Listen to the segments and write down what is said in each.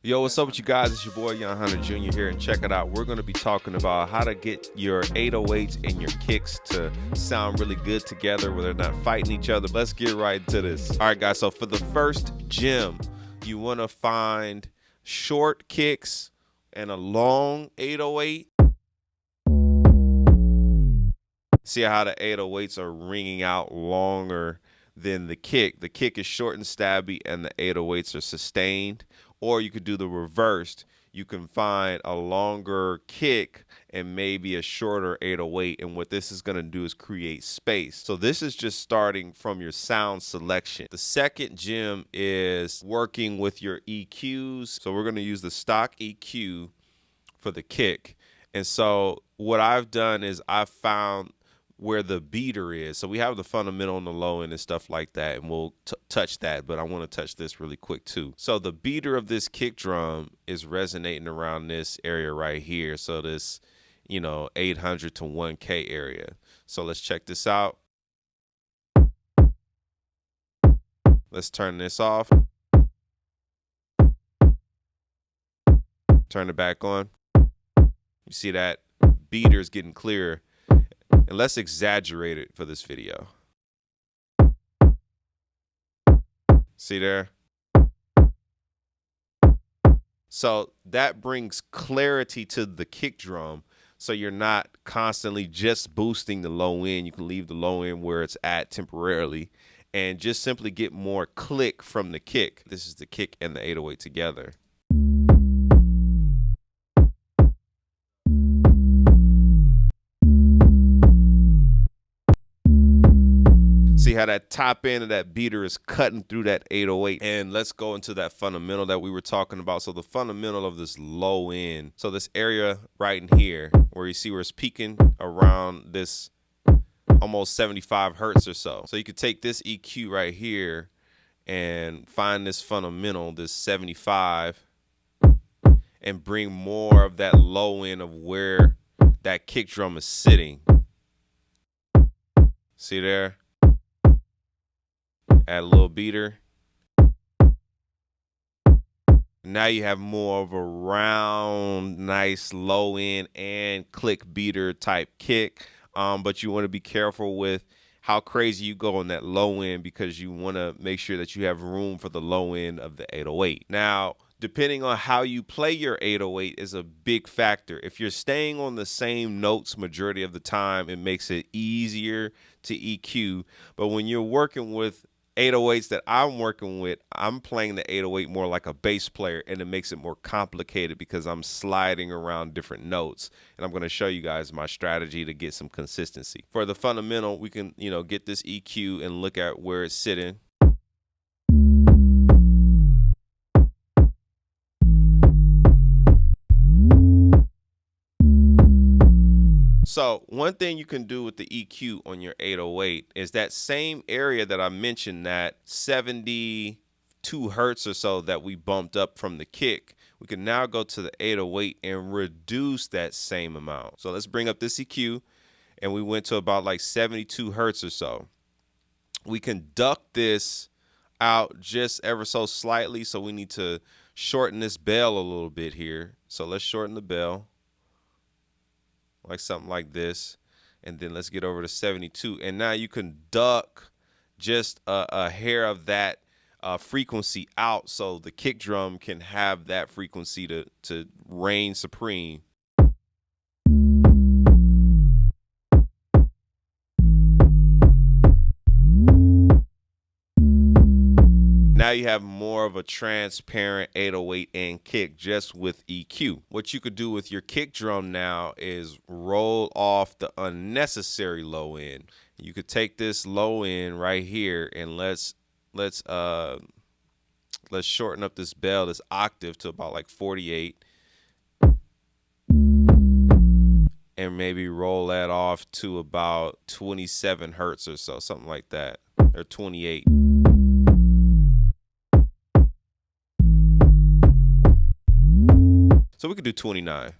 Yo, what's up with you guys? It's your boy Yaahn Hunter Jr. here, and check it out. We're going to be talking about how to get your 808s and your kicks to sound really good together where they're not fighting each other. Let's get right into this. All right, guys, so for the first gem, you want to find short kicks and a long 808. See how the 808s are ringing out longer than the kick. The kick is short and stabby, and the 808s are sustained. Or you could do the reverse. You can find a longer kick and maybe a shorter 808. And what this is going to do is create space. So this is just starting from your sound selection. The second gem is working with your EQs. So we're going to use the stock EQ for the kick. And so what I've done is I've found where the beater is. So we have the fundamental and the low end and stuff like that, and we'll touch that, but I want to touch this really quick too. So the beater of this kick drum is resonating around this area right here. So this, 800 to 1K area. So let's check this out. Let's turn this off. Turn it back on. You see that beater is getting clearer. And let's exaggerate it for this video. See there? So that brings clarity to the kick drum. So you're not constantly just boosting the low end. You can leave the low end where it's at temporarily and just simply get more click from the kick. This is the kick and the 808 together. See how that top end of that beater is cutting through that 808. And let's go into that fundamental that we were talking about. So the fundamental of this low end. So this area right in here where you see where it's peaking around this almost 75 hertz or so. So you could take this EQ right here and find this fundamental, this 75, and bring more of that low end of where that kick drum is sitting. See there? Add a little beater. Now you have more of a round, nice low end and click beater type kick. But you want to be careful with how crazy you go on that low end because you want to make sure that you have room for the low end of the 808. Now, depending on how you play your 808 is a big factor. If you're staying on the same notes majority of the time, it makes it easier to EQ. But when you're working with 808s that I'm working with, I'm playing the 808 more like a bass player, and it makes it more complicated because I'm sliding around different notes. And I'm going to show you guys my strategy to get some consistency. For the fundamental, we can, get this EQ and look at where it's sitting. So one thing you can do with the EQ on your 808 is that same area that I mentioned, that 72 hertz or so that we bumped up from the kick, we can now go to the 808 and reduce that same amount. So let's bring up this EQ, and we went to about like 72 hertz or so. We can duck this out just ever so slightly, so we need to shorten this bell a little bit here. So let's shorten the bell. Like something like this, and then let's get over to 72, and now you can duck just a hair of that frequency out so the kick drum can have that frequency to reign supreme. Now you have more of a transparent 808 and kick just with EQ. What you could do with your kick drum now is roll off the unnecessary low end. You could take this low end right here and let's shorten up this bell, this octave, to about like 48. And maybe roll that off to about 27 hertz or so, something like that, or 28. So we could do 29.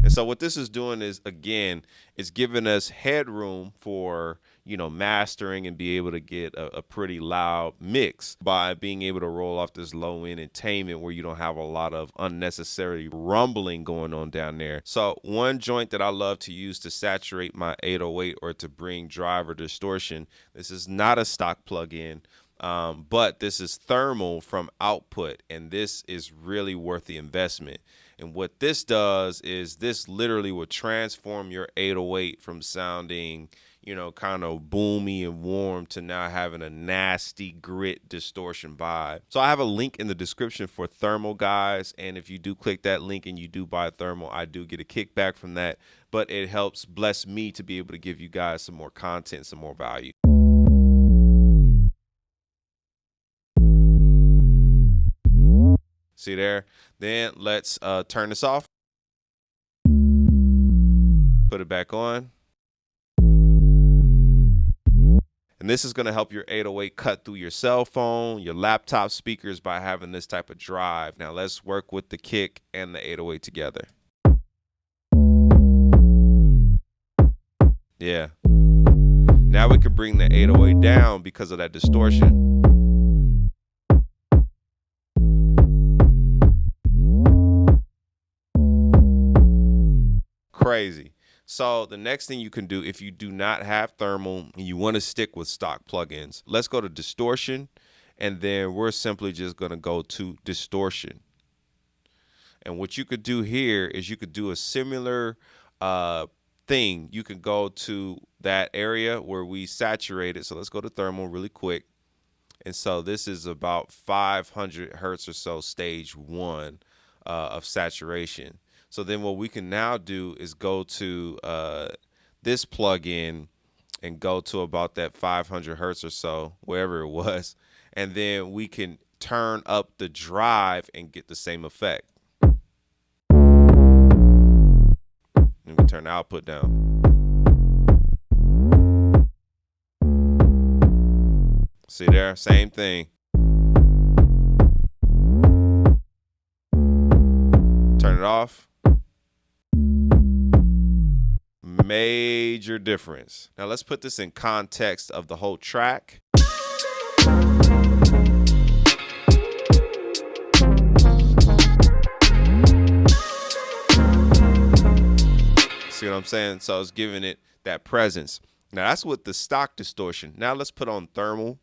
And so what this is doing is, again, it's giving us headroom for, you know, mastering and be able to get a pretty loud mix by being able to roll off this low end attainment where you don't have a lot of unnecessary rumbling going on down there. So one joint that I love to use to saturate my 808 or to bring drive or distortion, this is not a stock plugin. But this is thermal from output, and this is really worth the investment. And what this does is this literally will transform your 808 from sounding, you know, kind of boomy and warm to now having a nasty grit distortion vibe. So I have a link in the description for thermal, guys. And if you do click that link and you do buy thermal, I do get a kickback from that. But it helps bless me to be able to give you guys some more content, some more value. See there? Then let's turn this off. Put it back on. And this is going to help your 808 cut through your cell phone, your laptop speakers by having this type of drive. Now let's work with the kick and the 808 together. Yeah. Now we can bring the 808 down because of that distortion. Crazy. So the next thing you can do, if you do not have thermal and you want to stick with stock plugins, let's go to distortion, and then we're simply just going to go to distortion. And what you could do here is you could do a similar thing. You can go to that area where we saturated. So let's go to thermal really quick. And so this is about 500 hertz or so, stage 1 of saturation. So then what we can now do is go to this plugin and go to about that 500 hertz or so, wherever it was. And then we can turn up the drive and get the same effect. And we turn the output down. See there? Same thing. Turn it off. Major difference. Now let's put this in context of the whole track. See what I'm saying? So it's giving it that presence. Now that's with the stock distortion. Now let's put on thermal.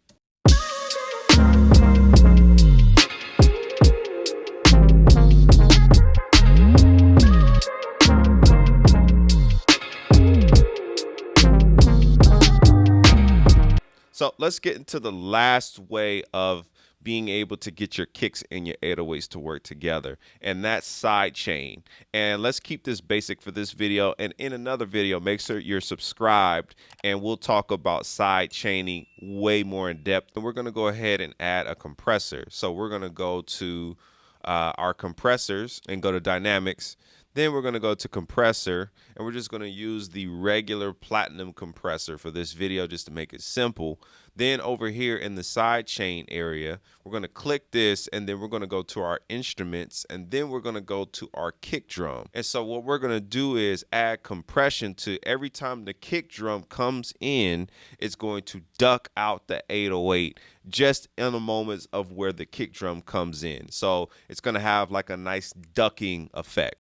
So let's get into the last way of being able to get your kicks and your 808s to work together, and that's sidechain. And let's keep this basic for this video, and in another video, make sure you're subscribed, and we'll talk about sidechaining way more in depth. And we're going to go ahead and add a compressor. So we're going to go to our compressors and go to dynamics. Then we're going to go to compressor, and we're just going to use the regular platinum compressor for this video just to make it simple. Then over here in the sidechain area, we're going to click this, and then we're going to go to our instruments, and then we're going to go to our kick drum. And so what we're going to do is add compression to every time the kick drum comes in, it's going to duck out the 808 just in the moments of where the kick drum comes in. So it's going to have like a nice ducking effect.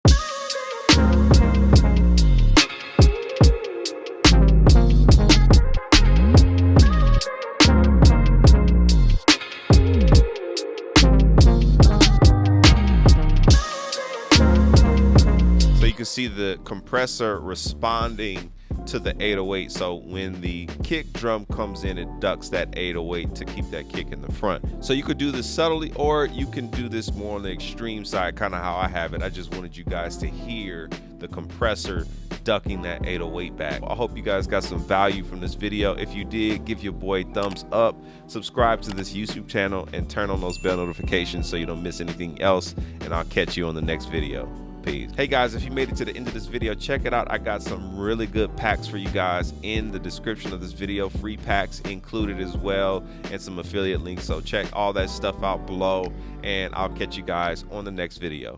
So you can see the compressor responding to the 808. So when the kick drum comes in, it ducks that 808 to keep that kick in the front. So you could do this subtly, or you can do this more on the extreme side, kind of how I have it. I just wanted you guys to hear the compressor ducking that 808 back. I hope you guys got some value from this video. If you did, give your boy a thumbs up, subscribe to this YouTube channel, and turn on those bell notifications so you don't miss anything else. And I'll catch you on the next video. Peace. Hey guys, if you made it to the end of this video, check it out. I got some really good packs for you guys in the description of this video. Free packs included as well, and some affiliate links. So check all that stuff out below, and I'll catch you guys on the next video.